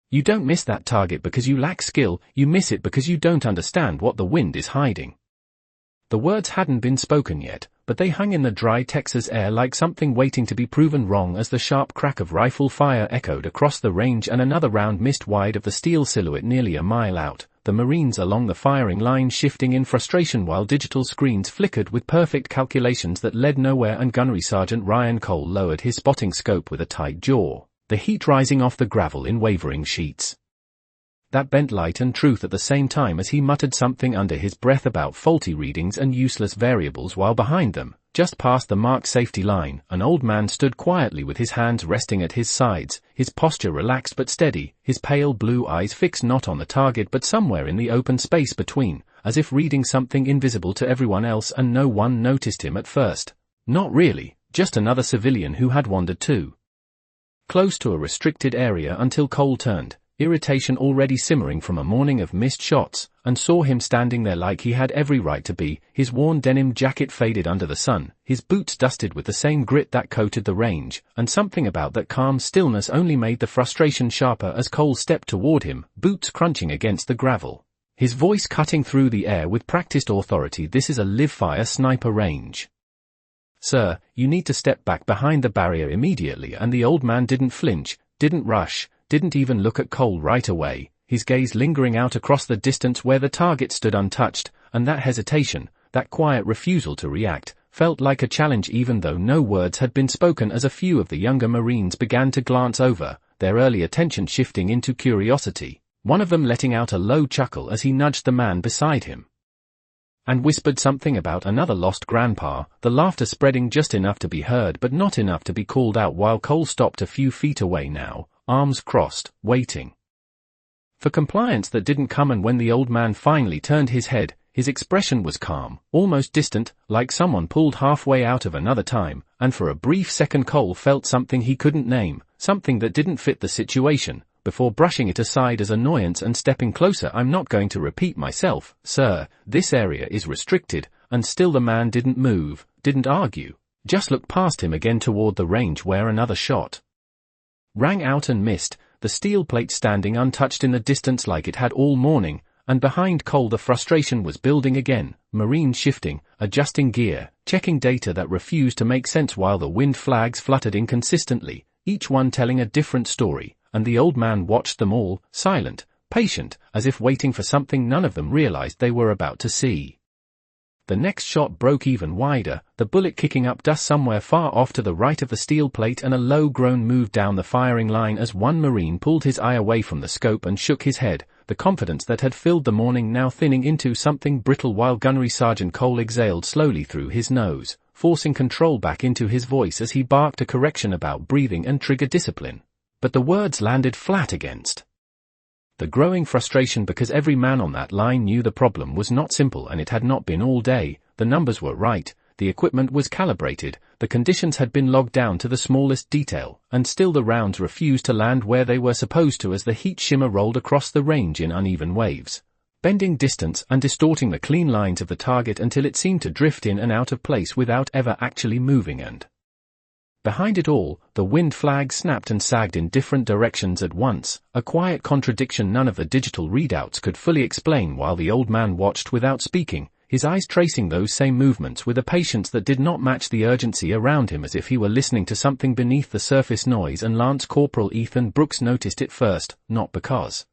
You don't miss that target because you lack skill, you miss it because you don't understand what the wind is hiding. The words hadn't been spoken yet, but they hung in the dry Texas air like something waiting to be proven wrong as the sharp crack of rifle fire echoed across the range and another round missed wide of the steel silhouette nearly a mile out, the Marines along the firing line shifting in frustration while digital screens flickered with perfect calculations that led nowhere, and Gunnery Sergeant Ryan Cole lowered his spotting scope with a tight jaw, the heat rising off the gravel in wavering sheets. That bent light and truth at the same time as he muttered something under his breath about faulty readings and useless variables, while behind them, just past the marked safety line, an old man stood quietly with his hands resting at his sides, his posture relaxed but steady, his pale blue eyes fixed not on the target but somewhere in the open space between, as if reading something invisible to everyone else, and no one noticed him at first. Not really, just another civilian who had wandered too close to a restricted area until Cole turned, irritation already simmering from a morning of missed shots, and saw him standing there like he had every right to be, his worn denim jacket faded under the sun, his boots dusted with the same grit that coated the range, and something about that calm stillness only made the frustration sharper as Cole stepped toward him, boots crunching against the gravel, his voice cutting through the air with practiced authority. "This is a live-fire sniper range. Sir, you need to step back behind the barrier immediately." And the old man didn't flinch, didn't rush, didn't even look at Cole right away, his gaze lingering out across the distance where the target stood untouched, and that hesitation, that quiet refusal to react, felt like a challenge even though no words had been spoken, as a few of the younger Marines began to glance over, their early attention shifting into curiosity, one of them letting out a low chuckle as he nudged the man beside him and whispered something about another lost grandpa, the laughter spreading just enough to be heard but not enough to be called out, while Cole stopped a few feet away now, arms crossed, waiting for compliance that didn't come. And when the old man finally turned his head, his expression was calm, almost distant, like someone pulled halfway out of another time, and for a brief second Cole felt something he couldn't name, something that didn't fit the situation, before brushing it aside as annoyance and stepping closer. "I'm not going to repeat myself, sir, this area is restricted," and still the man didn't move, didn't argue, just looked past him again toward the range where another shot rang out and missed, the steel plate standing untouched in the distance like it had all morning, and behind Cole the frustration was building again, Marines shifting, adjusting gear, checking data that refused to make sense while the wind flags fluttered inconsistently, each one telling a different story, and the old man watched them all, silent, patient, as if waiting for something none of them realized they were about to see. The next shot broke even wider, the bullet kicking up dust somewhere far off to the right of the steel plate, and a low groan moved down the firing line as one Marine pulled his eye away from the scope and shook his head, the confidence that had filled the morning now thinning into something brittle, while Gunnery Sergeant Cole exhaled slowly through his nose, forcing control back into his voice as he barked a correction about breathing and trigger discipline. But the words landed flat against the growing frustration, because every man on that line knew the problem was not simple, and it had not been all day. The numbers were right, the equipment was calibrated, the conditions had been logged down to the smallest detail, and still the rounds refused to land where they were supposed to as the heat shimmer rolled across the range in uneven waves, bending distance and distorting the clean lines of the target until it seemed to drift in and out of place without ever actually moving. And behind it all, the wind flag snapped and sagged in different directions at once, a quiet contradiction none of the digital readouts could fully explain, while the old man watched without speaking, his eyes tracing those same movements with a patience that did not match the urgency around him, as if he were listening to something beneath the surface noise. And Lance Corporal Ethan Brooks noticed it first, not because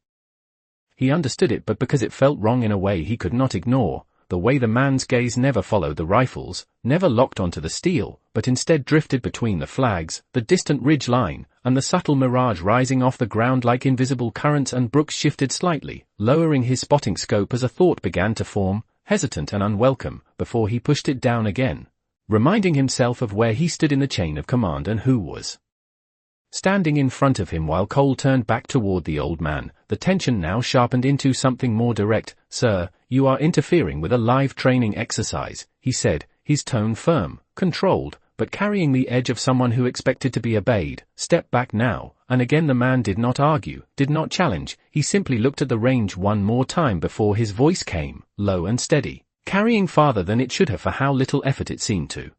he understood it but because it felt wrong in a way he could not ignore. The way the man's gaze never followed the rifles, never locked onto the steel, but instead drifted between the flags, the distant ridge line, and the subtle mirage rising off the ground like invisible currents. And Brooks shifted slightly, lowering his spotting scope as a thought began to form, hesitant and unwelcome, before he pushed it down again, reminding himself of where he stood in the chain of command and who was standing in front of him. While Cole turned back toward the old man, the tension now sharpened into something more direct. "Sir, you are interfering with a live training exercise," he said, his tone firm, controlled, but carrying the edge of someone who expected to be obeyed. "Step back now." And again the man did not argue, did not challenge, he simply looked at the range one more time before his voice came, low and steady, carrying farther than it should have for how little effort it seemed to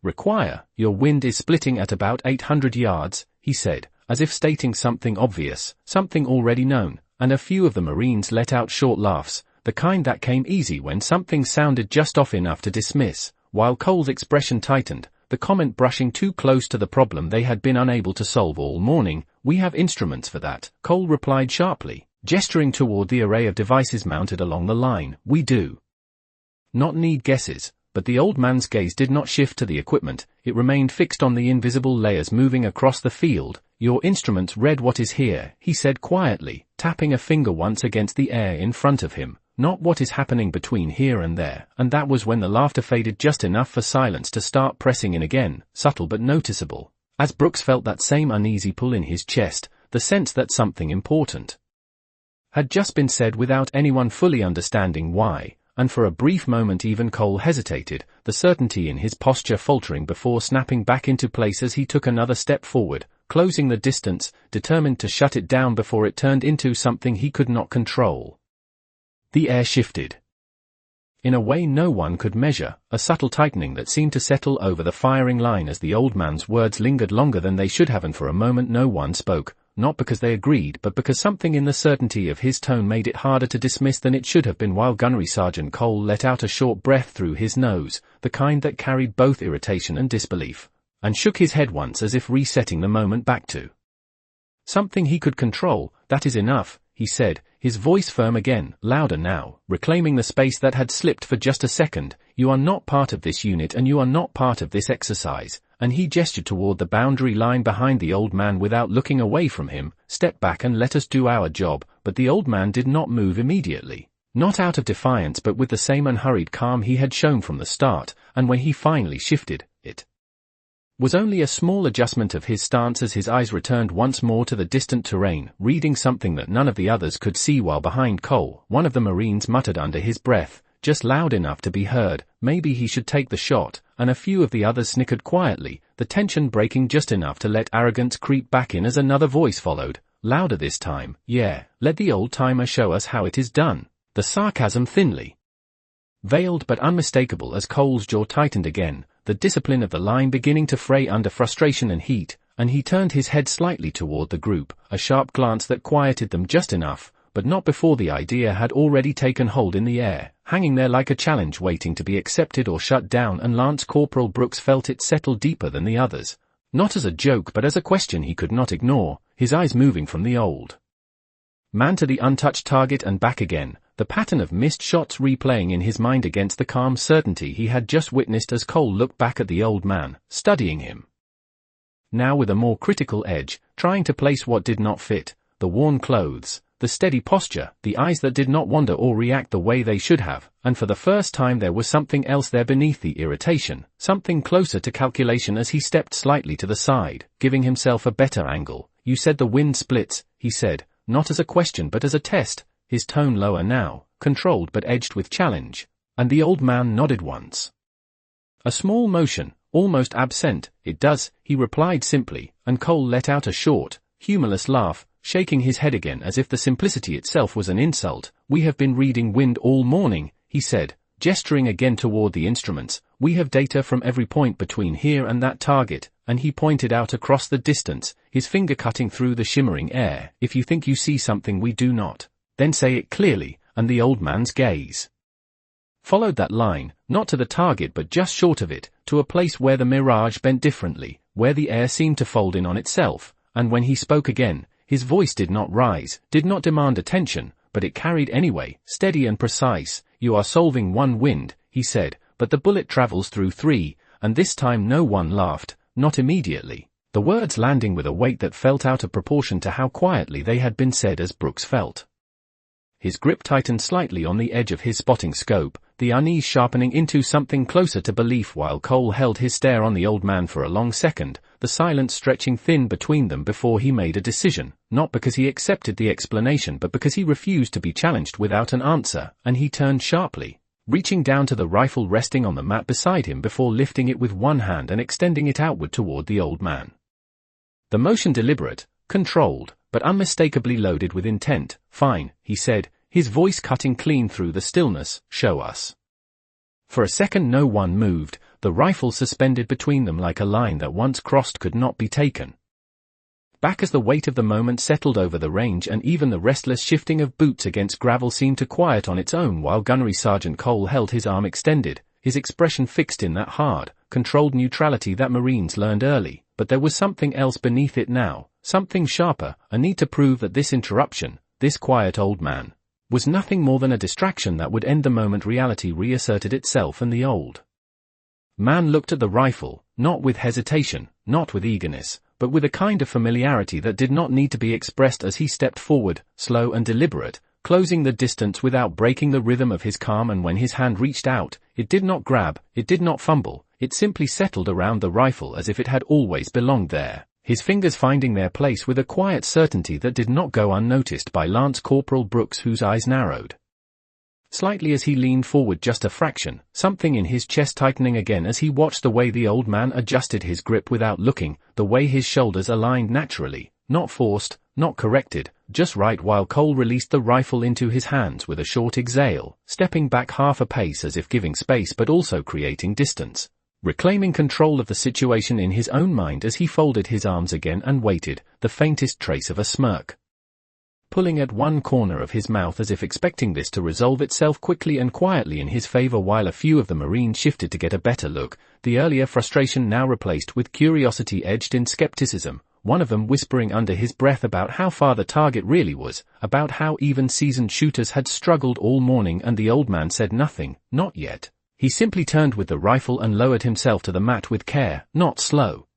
require. "Your wind is splitting at about 800 yards, he said, as if stating something obvious, something already known, and a few of the Marines let out short laughs, the kind that came easy when something sounded just off enough to dismiss, while Cole's expression tightened, the comment brushing too close to the problem they had been unable to solve all morning. "We have instruments for that," Cole replied sharply, gesturing toward the array of devices mounted along the line. "We do not need guesses." But the old man's gaze did not shift to the equipment, it remained fixed on the invisible layers moving across the field. "Your instruments read what is here," he said quietly, tapping a finger once against the air in front of him, "not what is happening between here and there." And that was when the laughter faded just enough for silence to start pressing in again, subtle but noticeable, as Brooks felt that same uneasy pull in his chest, the sense that something important had just been said without anyone fully understanding why. And for a brief moment even Cole hesitated, the certainty in his posture faltering before snapping back into place as he took another step forward, closing the distance, determined to shut it down before it turned into something he could not control. The air shifted in a way no one could measure, a subtle tightening that seemed to settle over the firing line as the old man's words lingered longer than they should have, and for a moment no one spoke. Not because they agreed, but because something in the certainty of his tone made it harder to dismiss than it should have been. While Gunnery Sergeant Cole let out a short breath through his nose, the kind that carried both irritation and disbelief, and shook his head once as if resetting the moment back to something he could control. "That is enough," he said, his voice firm again, louder now, reclaiming the space that had slipped for just a second. "You are not part of this unit and you are not part of this exercise." And he gestured toward the boundary line behind the old man without looking away from him. "Step back and let us do our job." But the old man did not move immediately. Not out of defiance, but with the same unhurried calm he had shown from the start, and when he finally shifted, it was only a small adjustment of his stance as his eyes returned once more to the distant terrain, reading something that none of the others could see. While behind Cole, one of the Marines muttered under his breath, just loud enough to be heard, "Maybe he should take the shot," and a few of the others snickered quietly, the tension breaking just enough to let arrogance creep back in as another voice followed, louder this time. "Yeah, let the old-timer show us how it is done." The sarcasm thinly veiled but unmistakable as Cole's jaw tightened again, the discipline of the line beginning to fray under frustration and heat, and he turned his head slightly toward the group, a sharp glance that quieted them just enough, but not before the idea had already taken hold in the air, hanging there like a challenge waiting to be accepted or shut down. And Lance Corporal Brooks felt it settle deeper than the others, not as a joke but as a question he could not ignore, his eyes moving from the old man to the untouched target and back again, the pattern of missed shots replaying in his mind against the calm certainty he had just witnessed as Cole looked back at the old man, studying him now with a more critical edge, trying to place what did not fit, the worn clothes, the steady posture, the eyes that did not wander or react the way they should have, and for the first time there was something else there beneath the irritation, something closer to calculation as he stepped slightly to the side, giving himself a better angle. "You said the wind splits," he said, not as a question but as a test, his tone lower now, controlled but edged with challenge, and the old man nodded once. A small motion, almost absent. "It does," he replied simply, and Cole let out a short, humorless laugh, shaking his head again as if the simplicity itself was an insult. "We have been reading wind all morning," he said, gesturing again toward the instruments. "We have data from every point between here and that target," and he pointed out across the distance, his finger cutting through the shimmering air. "If you think you see something we do not, then say it clearly." And the old man's gaze followed that line, not to the target but just short of it, to a place where the mirage bent differently, where the air seemed to fold in on itself, and when he spoke again, his voice did not rise, did not demand attention, but it carried anyway, steady and precise. "You are solving one wind," he said, "but the bullet travels through three," and this time no one laughed, not immediately, the words landing with a weight that felt out of proportion to how quietly they had been said as Brooks felt his grip tightened slightly on the edge of his spotting scope, the unease sharpening into something closer to belief. While Cole held his stare on the old man for a long second, the silence stretching thin between them before he made a decision, not because he accepted the explanation but because he refused to be challenged without an answer, and he turned sharply, reaching down to the rifle resting on the mat beside him before lifting it with one hand and extending it outward toward the old man. The motion deliberate, controlled, but unmistakably loaded with intent. "Fine," he said, his voice cutting clean through the stillness. "Show us." For a second no one moved, the rifle suspended between them like a line that once crossed could not be taken. back as the weight of the moment settled over the range and even the restless shifting of boots against gravel seemed to quiet on its own while Gunnery Sergeant Cole held his arm extended, his expression fixed in that hard, controlled neutrality that Marines learned early, but there was something else beneath it now, something sharper, a need to prove that this interruption, this quiet old man, was nothing more than a distraction that would end the moment reality reasserted itself and the old man looked at the rifle, not with hesitation, not with eagerness, but with a kind of familiarity that did not need to be expressed as he stepped forward, slow and deliberate, closing the distance without breaking the rhythm of his calm, and when his hand reached out, it did not grab, it did not fumble, it simply settled around the rifle as if it had always belonged there, his fingers finding their place with a quiet certainty that did not go unnoticed by Lance Corporal Brooks, whose eyes narrowed slightly as he leaned forward just a fraction, something in his chest tightening again as he watched the way the old man adjusted his grip without looking, the way his shoulders aligned naturally, not forced, not corrected, just right, while Cole released the rifle into his hands with a short exhale, stepping back half a pace as if giving space but also creating distance, reclaiming control of the situation in his own mind as he folded his arms again and waited, the faintest trace of a smirk pulling at one corner of his mouth as if expecting this to resolve itself quickly and quietly in his favor, while a few of the Marines shifted to get a better look, the earlier frustration now replaced with curiosity edged in skepticism, one of them whispering under his breath about how far the target really was, about how even seasoned shooters had struggled all morning, and the old man said nothing, not yet. He simply turned with the rifle and lowered himself to the mat with care, not slow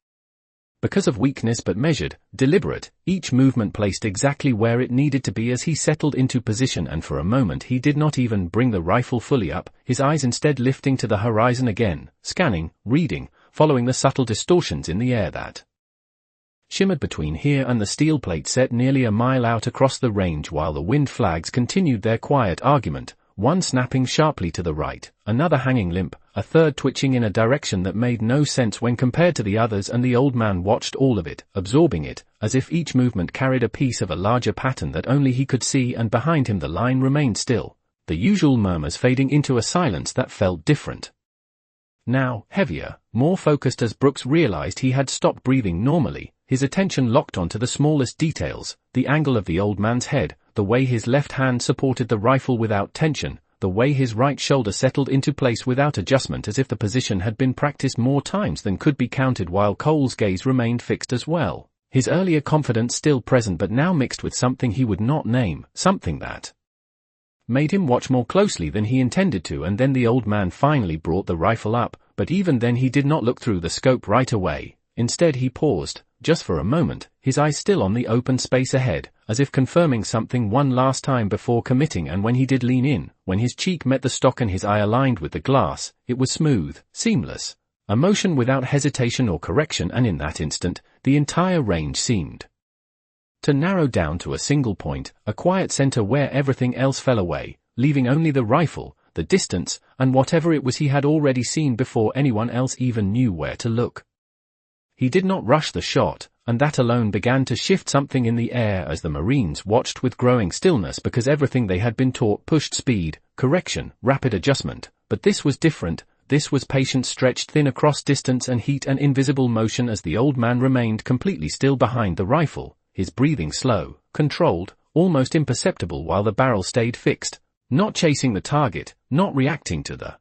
because of weakness but measured, deliberate, each movement placed exactly where it needed to be as he settled into position, and for a moment he did not even bring the rifle fully up, his eyes instead lifting to the horizon again, scanning, reading, following the subtle distortions in the air that shimmered between here and the steel plate set nearly a mile out across the range, while the wind flags continued their quiet argument, one snapping sharply to the right, another hanging limp, a third twitching in a direction that made no sense when compared to the others, and the old man watched all of it, absorbing it, as if each movement carried a piece of a larger pattern that only he could see, and behind him the line remained still, the usual murmurs fading into a silence that felt different. Now, heavier, more focused, as Brooks realized he had stopped breathing normally, his attention locked onto the smallest details, the angle of the old man's head, the way his left hand supported the rifle without tension, the way his right shoulder settled into place without adjustment, as if the position had been practiced more times than could be counted, while Cole's gaze remained fixed as well, his earlier confidence still present but now mixed with something he would not name, something that made him watch more closely than he intended to. And then the old man finally brought the rifle up, but even then he did not look through the scope right away. Instead he paused, just for a moment, his eyes still on the open space ahead, as if confirming something one last time before committing, and when he did lean in, when his cheek met the stock and his eye aligned with the glass, it was smooth, seamless, a motion without hesitation or correction, and in that instant, the entire range seemed to narrow down to a single point, a quiet center where everything else fell away, leaving only the rifle, the distance, and whatever it was he had already seen before anyone else even knew where to look. He did not rush the shot, and that alone began to shift something in the air as the Marines watched with growing stillness, because everything they had been taught pushed speed, correction, rapid adjustment, but this was different. This was patience stretched thin across distance and heat and invisible motion, as the old man remained completely still behind the rifle, his breathing slow, controlled, almost imperceptible, while the barrel stayed fixed, not chasing the target, not reacting to the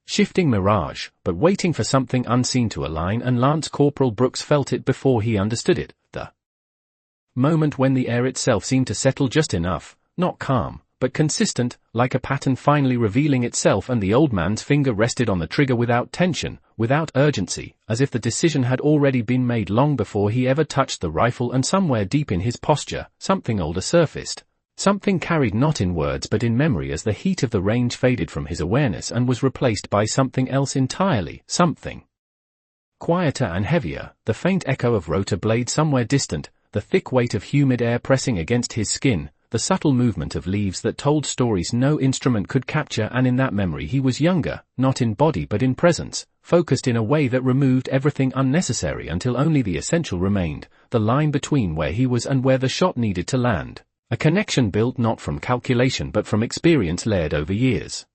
shifting mirage, but waiting for something unseen to align. And Lance Corporal Brooks felt it before he understood it, the moment when the air itself seemed to settle just enough, not calm, but consistent, like a pattern finally revealing itself, and the old man's finger rested on the trigger without tension, without urgency, as if the decision had already been made long before he ever touched the rifle. And somewhere deep in his posture, something older surfaced. Something carried not in words but in memory, as the heat of the range faded from his awareness and was replaced by something else entirely, something quieter and heavier, the faint echo of rotor blade somewhere distant, the thick weight of humid air pressing against his skin, the subtle movement of leaves that told stories no instrument could capture. And in that memory he was younger, not in body but in presence, focused in a way that removed everything unnecessary until only the essential remained, the line between where he was and where the shot needed to land. A connection built not from calculation but from experience layered over years.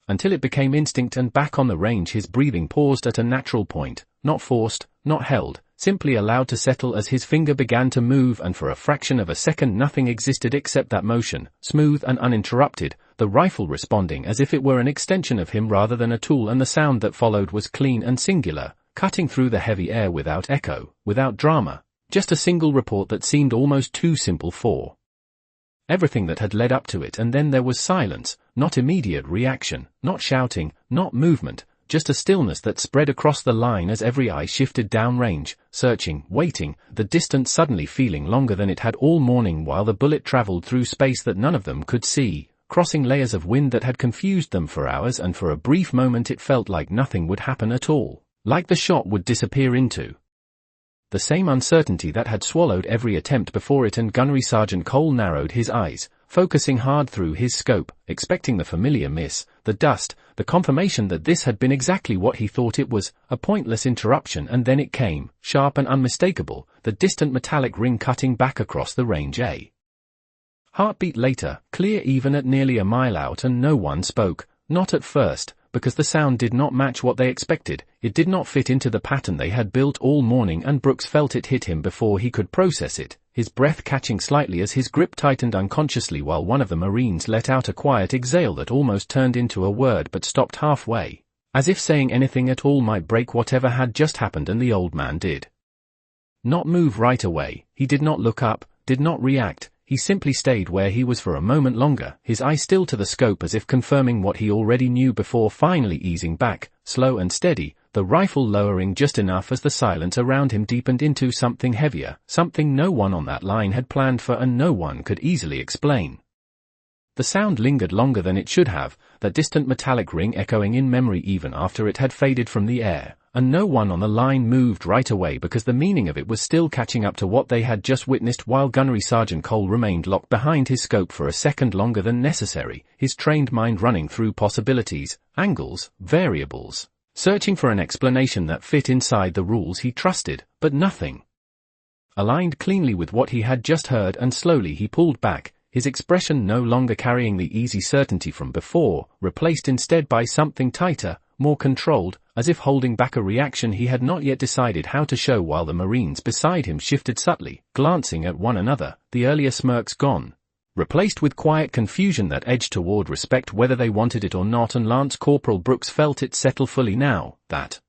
Until it became instinct, and back on the range his breathing paused at a natural point, not forced, not held, simply allowed to settle as his finger began to move, and for a fraction of a second nothing existed except that motion, smooth and uninterrupted, the rifle responding as if it were an extension of him rather than a tool, and the sound that followed was clean and singular, cutting through the heavy air without echo, without drama, just a single report that seemed almost too simple for everything that had led up to it. And then there was silence, not immediate reaction, not shouting, not movement, just a stillness that spread across the line as every eye shifted downrange, searching, waiting, the distance suddenly feeling longer than it had all morning while the bullet traveled through space that none of them could see, crossing layers of wind that had confused them for hours, and for a brief moment it felt like nothing would happen at all, like the shot would disappear into the same uncertainty that had swallowed every attempt before it. And Gunnery Sergeant Cole narrowed his eyes, focusing hard through his scope, expecting the familiar miss, the dust, the confirmation that this had been exactly what he thought it was, a pointless interruption. And then it came, sharp and unmistakable, the distant metallic ring cutting back across the range. A heartbeat later, clear even at nearly a mile out, and no one spoke, not at first, because the sound did not match what they expected. It did not fit into the pattern they had built all morning, and Brooks felt it hit him before he could process it, his breath catching slightly as his grip tightened unconsciously, while one of the Marines let out a quiet exhale that almost turned into a word but stopped halfway, as if saying anything at all might break whatever had just happened. And the old man did not move right away. He did not look up, did not react. He simply stayed where he was for a moment longer, his eye still to the scope as if confirming what he already knew, before finally easing back, slow and steady, the rifle lowering just enough as the silence around him deepened into something heavier, something no one on that line had planned for and no one could easily explain. The sound lingered longer than it should have, that distant metallic ring echoing in memory even after it had faded from the air, and no one on the line moved right away because the meaning of it was still catching up to what they had just witnessed, while Gunnery Sergeant Cole remained locked behind his scope for a second longer than necessary, his trained mind running through possibilities, angles, variables, searching for an explanation that fit inside the rules he trusted, but nothing aligned cleanly with what he had just heard. And slowly he pulled back, his expression no longer carrying the easy certainty from before, replaced instead by something tighter, more controlled, as if holding back a reaction he had not yet decided how to show, while the Marines beside him shifted subtly, glancing at one another, the earlier smirks gone, replaced with quiet confusion that edged toward respect whether they wanted it or not. And Lance Corporal Brooks felt it settle fully now, that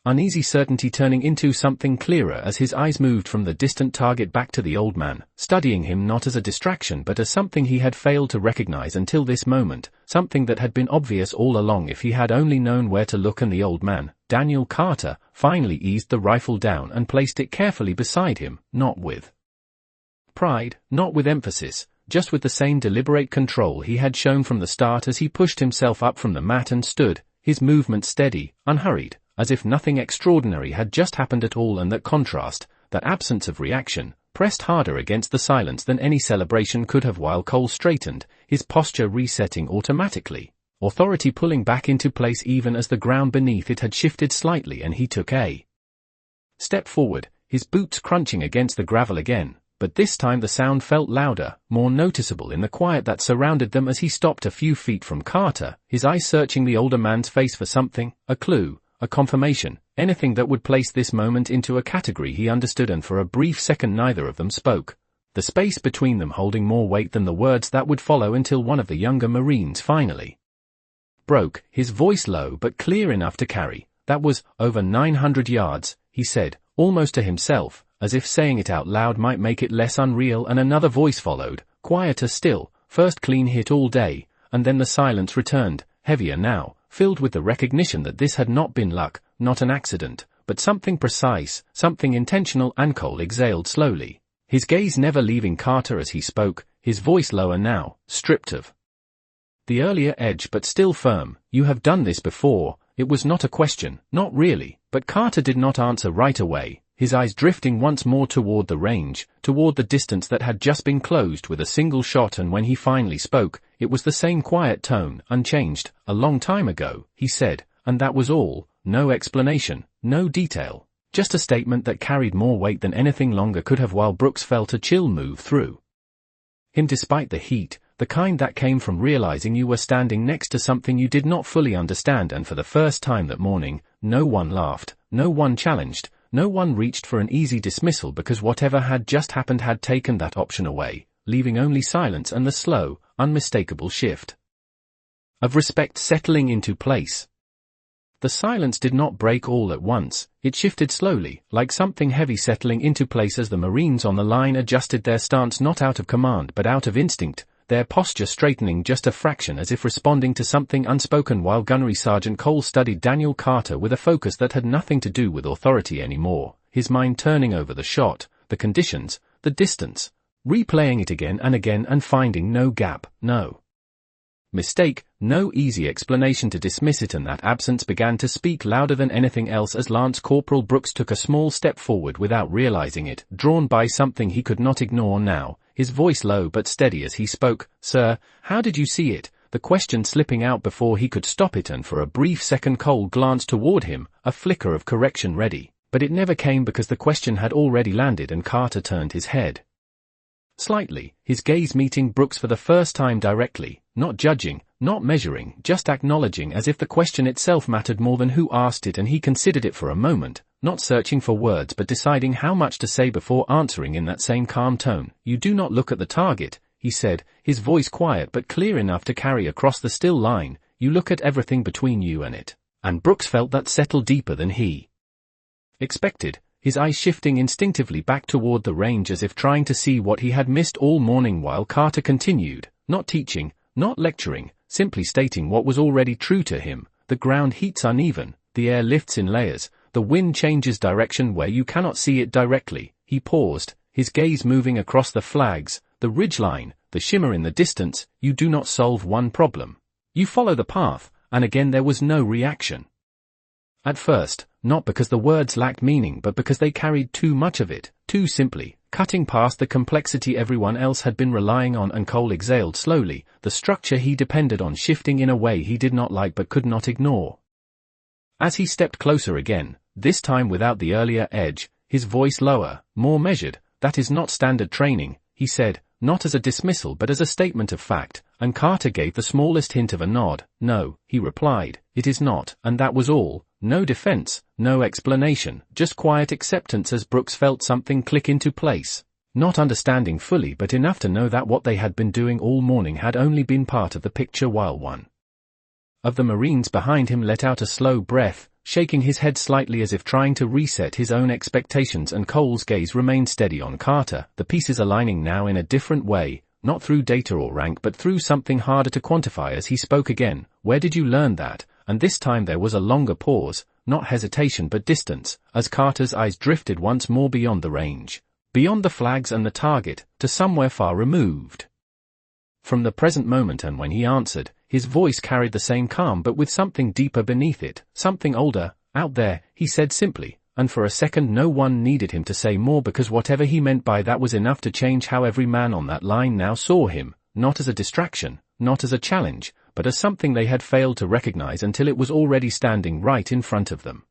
uneasy certainty turning into something clearer as his eyes moved from the distant target back to the old man, studying him not as a distraction but as something he had failed to recognize until this moment, something that had been obvious all along if he had only known where to look. And the old man, Daniel Carter, finally eased the rifle down and placed it carefully beside him, not with pride, not with emphasis, just with the same deliberate control he had shown from the start as he pushed himself up from the mat and stood, his movement steady, unhurried, as if nothing extraordinary had just happened at all. And that contrast, that absence of reaction, pressed harder against the silence than any celebration could have, while Cole straightened, his posture resetting automatically, authority pulling back into place even as the ground beneath it had shifted slightly and he took a step forward, his boots crunching against the gravel again. But this time the sound felt louder, more noticeable in the quiet that surrounded them as he stopped a few feet from Carter, his eyes searching the older man's face for something, a clue, a confirmation, anything that would place this moment into a category he understood. And for a brief second neither of them spoke, the space between them holding more weight than the words that would follow, until one of the younger Marines finally broke, his voice low but clear enough to carry. "That was over 900 yards, he said, almost to himself, as if saying it out loud might make it less unreal. And another voice followed, quieter still, first clean hit all day, and then the silence returned, heavier now, filled with the recognition that this had not been luck, not an accident, but something precise, something intentional. And Cole exhaled slowly, his gaze never leaving Carter as he spoke, his voice lower now, stripped of the earlier edge but still firm. "You have done this before." It was not a question, not really, but Carter did not answer right away, his eyes drifting once more toward the range, toward the distance that had just been closed with a single shot. And when he finally spoke, it was the same quiet tone, unchanged. "A long time ago," he said, and that was all, no explanation, no detail, just a statement that carried more weight than anything longer could have, while Brooks felt a chill move through him despite the heat, the kind that came from realizing you were standing next to something you did not fully understand. And for the first time that morning, no one laughed, no one challenged, no one reached for an easy dismissal because whatever had just happened had taken that option away, leaving only silence and the slow, unmistakable shift of respect settling into place. The silence did not break all at once, it shifted slowly, like something heavy settling into place as the Marines on the line adjusted their stance not out of command but out of instinct, their posture straightening just a fraction as if responding to something unspoken while Gunnery Sergeant Cole studied Daniel Carter with a focus that had nothing to do with authority anymore, his mind turning over the shot, the conditions, the distance, replaying it again and finding no gap, no mistake, no easy explanation to dismiss it, and that absence began to speak louder than anything else as Lance Corporal Brooks took a small step forward without realizing it, drawn by something he could not ignore now, his voice low but steady as he spoke. "Sir, how did you see it?" The question slipping out before he could stop it, and for a brief second Cole glanced toward him, a flicker of correction ready, but it never came because the question had already landed and Carter turned his head slightly, his gaze meeting Brooks for the first time directly, not judging, not measuring, just acknowledging, as if the question itself mattered more than who asked it, and he considered it for a moment, not searching for words but deciding how much to say before answering in that same calm tone. "You do not look at the target," he said, his voice quiet but clear enough to carry across the still line. "You look at everything between you and it." And Brooks felt that settle deeper than he expected, his eyes shifting instinctively back toward the range as if trying to see what he had missed all morning, while Carter continued, not teaching, not lecturing, simply stating what was already true to him. "The ground heats uneven, the air lifts in layers, the wind changes direction where you cannot see it directly." He paused, his gaze moving across the flags, the ridgeline, the shimmer in the distance. "You do not solve one problem. You follow the path," and again there was no reaction. At first, not because the words lacked meaning but because they carried too much of it, too simply, cutting past the complexity everyone else had been relying on. And Cole exhaled slowly, the structure he depended on shifting in a way he did not like but could not ignore. As he stepped closer again, this time without the earlier edge, his voice lower, more measured, "That is not standard training," he said, not as a dismissal but as a statement of fact, and Carter gave the smallest hint of a nod. "No," he replied, "it is not," and that was all. No defense, no explanation, just quiet acceptance as Brooks felt something click into place, not understanding fully but enough to know that what they had been doing all morning had only been part of the picture, while one of the Marines behind him let out a slow breath, shaking his head slightly as if trying to reset his own expectations, and Cole's gaze remained steady on Carter, the pieces aligning now in a different way, not through data or rank but through something harder to quantify. As he spoke again, "Where did you learn that?" And this time there was a longer pause, not hesitation but distance, as Carter's eyes drifted once more beyond the range, beyond the flags and the target, to somewhere far removed from the present moment. And when he answered, his voice carried the same calm but with something deeper beneath it, something older. "Out there," he said simply, and for a second no one needed him to say more because whatever he meant by that was enough to change how every man on that line now saw him, not as a distraction, not as a challenge, but as something they had failed to recognize until it was already standing right in front of them.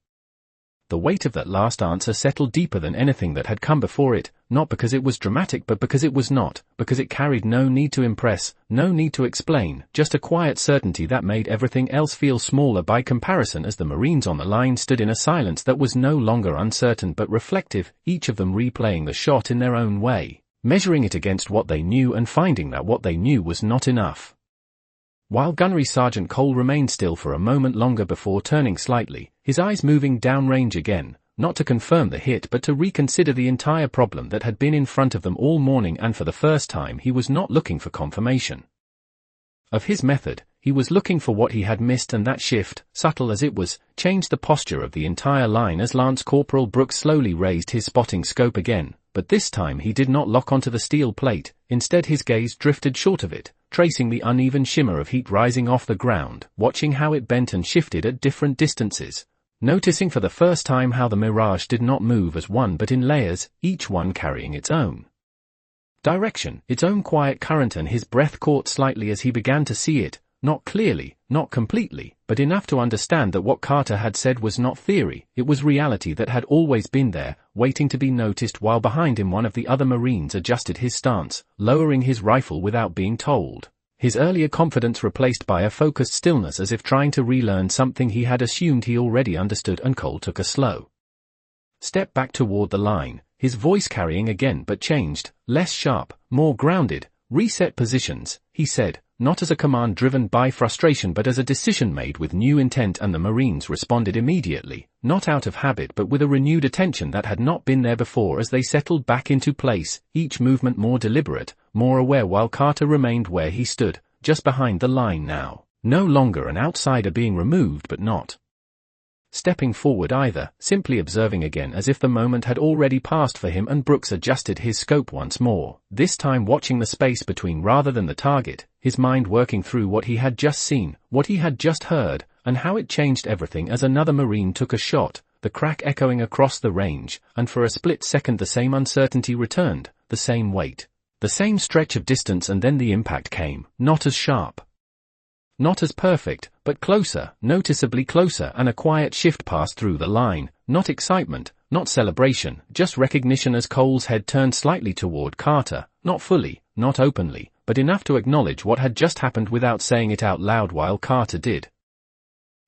The weight of that last answer settled deeper than anything that had come before it, not because it was dramatic but because it was not, because it carried no need to impress, no need to explain, just a quiet certainty that made everything else feel smaller by comparison. As the Marines on the line stood in a silence that was no longer uncertain but reflective, each of them replaying the shot in their own way, measuring it against what they knew and finding that what they knew was not enough. While Gunnery Sergeant Cole remained still for a moment longer before turning slightly, his eyes moving downrange again, not to confirm the hit but to reconsider the entire problem that had been in front of them all morning, and for the first time he was not looking for confirmation of his method, he was looking for what he had missed, and that shift, subtle as it was, changed the posture of the entire line as Lance Corporal Brooks slowly raised his spotting scope again, but this time he did not lock onto the steel plate. Instead his gaze drifted short of it, tracing the uneven shimmer of heat rising off the ground, watching how it bent and shifted at different distances, noticing for the first time how the mirage did not move as one but in layers, each one carrying its own direction, its own quiet current. And his breath caught slightly as he began to see it, not clearly, not completely, but enough to understand that what Carter had said was not theory, it was reality that had always been there, waiting to be noticed. While behind him one of the other Marines adjusted his stance, lowering his rifle without being told, his earlier confidence replaced by a focused stillness as if trying to relearn something he had assumed he already understood. And Cole took a slow stepped back toward the line, his voice carrying again but changed, less sharp, more grounded. "Reset positions," he said, not as a command driven by frustration but as a decision made with new intent, and the Marines responded immediately, not out of habit but with a renewed attention that had not been there before as they settled back into place, each movement more deliberate, more aware, while Carter remained where he stood, just behind the line now, no longer an outsider being removed but not stepping forward either, simply observing again as if the moment had already passed for him. And Brooks adjusted his scope once more, this time watching the space between rather than the target, his mind working through what he had just seen, what he had just heard, and how it changed everything as another Marine took a shot, the crack echoing across the range, and for a split second the same uncertainty returned, the same weight, the same stretch of distance, and then the impact came, not as sharp, not as perfect, but closer, noticeably closer, and a quiet shift passed through the line, not excitement, not celebration, just recognition as Cole's head turned slightly toward Carter, not fully, not openly, but enough to acknowledge what had just happened without saying it out loud, while Carter did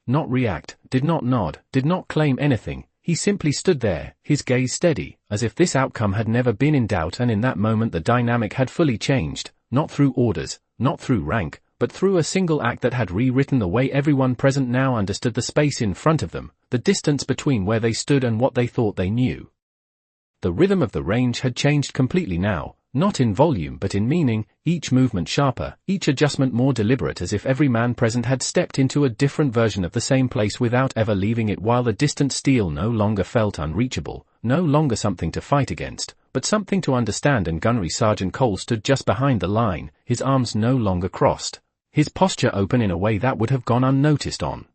not react, did not nod, did not claim anything. He simply stood there, his gaze steady, as if this outcome had never been in doubt, and in that moment the dynamic had fully changed, not through orders, not through rank, but through a single act that had rewritten the way everyone present now understood the space in front of them, the distance between where they stood and what they thought they knew. The rhythm of the range had changed completely now, not in volume but in meaning, each movement sharper, each adjustment more deliberate, as if every man present had stepped into a different version of the same place without ever leaving it, while the distant steel no longer felt unreachable, no longer something to fight against, but something to understand. And Gunnery Sergeant Cole stood just behind the line, his arms no longer crossed, his posture open in a way that would have gone unnoticed on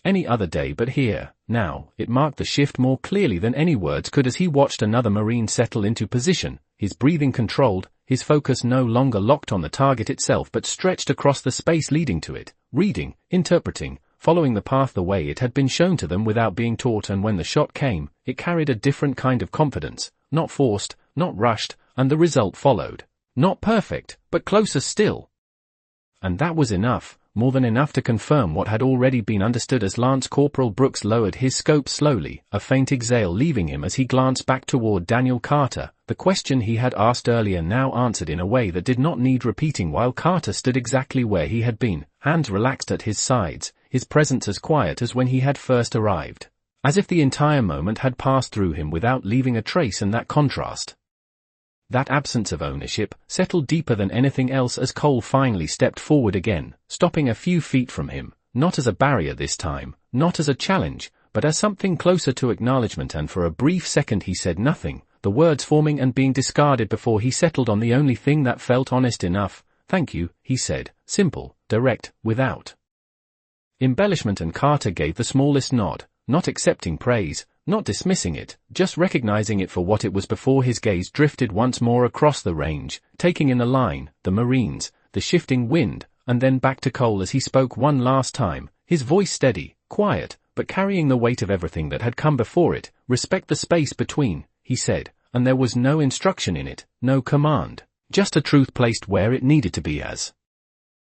any other day, but here, now, it marked the shift more clearly than any words could as he watched another Marine settle into position, his breathing controlled, his focus no longer locked on the target itself but stretched across the space leading to it, reading, interpreting, following the path the way it had been shown to them without being taught. And when the shot came, it carried a different kind of confidence, not forced, not rushed, and the result followed. Not perfect, but closer still. And that was enough, more than enough, to confirm what had already been understood as Lance Corporal Brooks lowered his scope slowly, a faint exhale leaving him as he glanced back toward Daniel Carter, the question he had asked earlier now answered in a way that did not need repeating, while Carter stood exactly where he had been, hands relaxed at his sides, his presence as quiet as when he had first arrived, as if the entire moment had passed through him without leaving a trace. And that contrast, that absence of ownership, settled deeper than anything else as Cole finally stepped forward again, stopping a few feet from him, not as a barrier this time, not as a challenge, but as something closer to acknowledgement. And for a brief second he said nothing, the words forming and being discarded before he settled on the only thing that felt honest enough. "Thank you," he said, simple, direct, without embellishment. And Carter gave the smallest nod, not accepting praise, not dismissing it, just recognizing it for what it was before his gaze drifted once more across the range, taking in the line, the Marines, the shifting wind, and then back to Cole as he spoke one last time, his voice steady, quiet, but carrying the weight of everything that had come before it. "Respect the space between," he said, and there was no instruction in it, no command, just a truth placed where it needed to be. As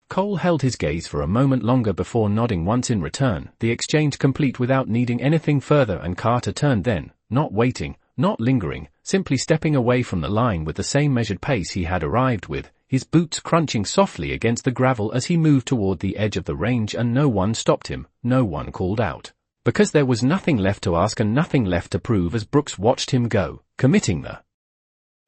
Cole held his gaze for a moment longer before nodding once in return, the exchange complete without needing anything further, and Carter turned then, not waiting, not lingering, simply stepping away from the line with the same measured pace he had arrived with, his boots crunching softly against the gravel as he moved toward the edge of the range. And no one stopped him, no one called out, because there was nothing left to ask and nothing left to prove as Brooks watched him go, committing the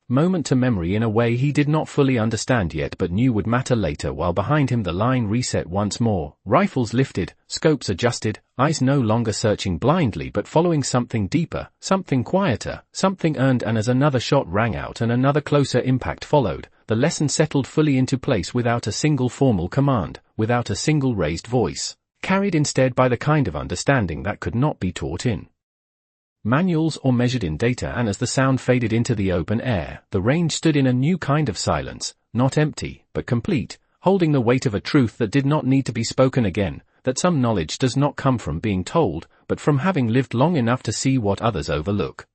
moment to memory in a way he did not fully understand yet but knew would matter later, while behind him the line reset once more, rifles lifted, scopes adjusted, eyes no longer searching blindly but following something deeper, something quieter, something earned. And as another shot rang out and another closer impact followed, the lesson settled fully into place without a single formal command, without a single raised voice, carried instead by the kind of understanding that could not be taught in manuals or measured in data. And as the sound faded into the open air, the range stood in a new kind of silence, not empty, but complete, holding the weight of a truth that did not need to be spoken again, that some knowledge does not come from being told, but from having lived long enough to see what others overlook.